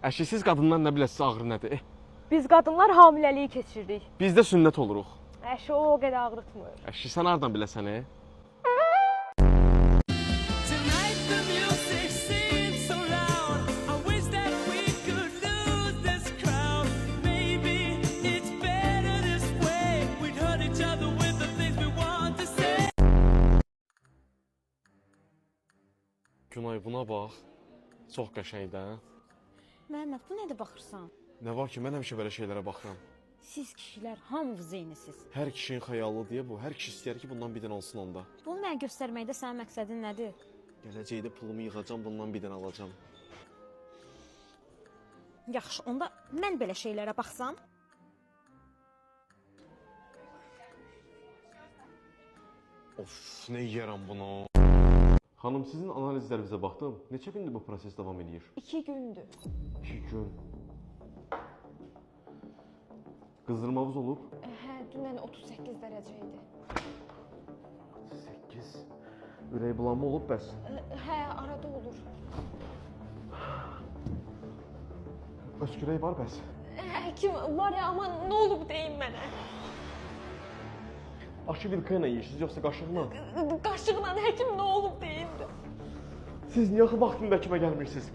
Əşi, siz qadınlar nə biləsiniz ağrı nədir? Biz qadınlar hamiləliyi keçiririk. Bizdə sünnət oluruq. Əşi o qədər ağrıtmır. Əşi, sən hardan biləsən, Tonight the music seems so loud. I wish that we could lose this crowd. Maybe it's better this way. We'd hurt each other with the things we want to say. Günay, buna bax. Çox qəşəngdir, hə? Məhəmməd, bu nədir baxırsan? Nə var ki, mən həmişə belə şeylərə baxıram. Siz kişilər hamınız eynisiniz. Hər kişinin xəyallı deyə bu. Hər kişi istəyər ki, bundan bir dənə olsun onda. Bunu mənə göstərməkdə sənin məqsədin nədir? Gələcəkdə pulumu yığacam, bundan bir dənə alacam. Yaxşı, onda mən belə şeylərə baxsam? Of, nə yeyərəm bunu? Xanım, sizin analizlərinizə baxdım. Neçə gündür bu proses davam edir? 2 gündür. 2 gün. Qızdırmavuz olub? Hə, dünən 38 dərəcə idi. 8. Ürək bulanma olub bəs? Hə, arada olur. Öskürək var bəs? Həkim var ya, amma nə olub deyin mənə. Aşı vilka ilə yeyirsiniz, yoxsa qaşıqla? Qaşıqla həkim nə olub deyin. Siz niyə axı vaxtında həkimə gəlmirsiniz?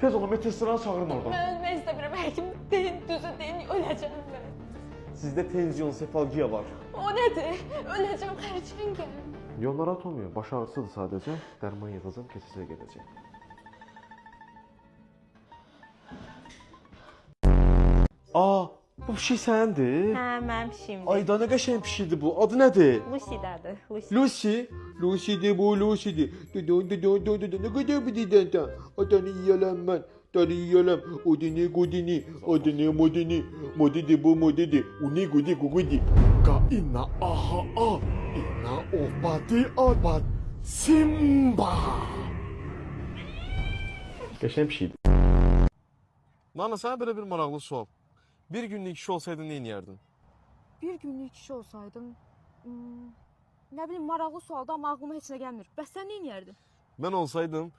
Tez olun, metrestranı çağırın oradan. Mən ölmək istəmirəm, həkim deyin, düzü deyin, öləcəm mən. Sizdə tenziyon, sefalgiya var. O nədir? Öləcəm, xərçəng gəlir. Yox, narahat olmuyor. Baş ağrısıdır sadəcə. Dərman yazacam, keçəcək gələcək. Aa, bu pişik səndir? Hə, mənim pişiyimdir. Ay da nə qəşəng pişikdir bu. Adı nədir? Lucy'dadır. Lucy. Lucy'dir bu, Lucy'dir. Ne kadar bir diden. Adanı yiyelem ben. Tanı yiyelem. Odini godini. Odini modini. Modidi bu modidi. Uni gudi gugudi. Ka inna aha a. Inna opati apat. Simba. Qəşəng pişikdir. Nana, sana belə bir maraqlı sual. Bir günlük kişi olsaydın ne yerdin? Bir günlük kişi olsaydım, nə bilim maraqlı sualda amma ağlıma heç nə gəlmir. Bəs sən nə edərdin? Ben olsaydım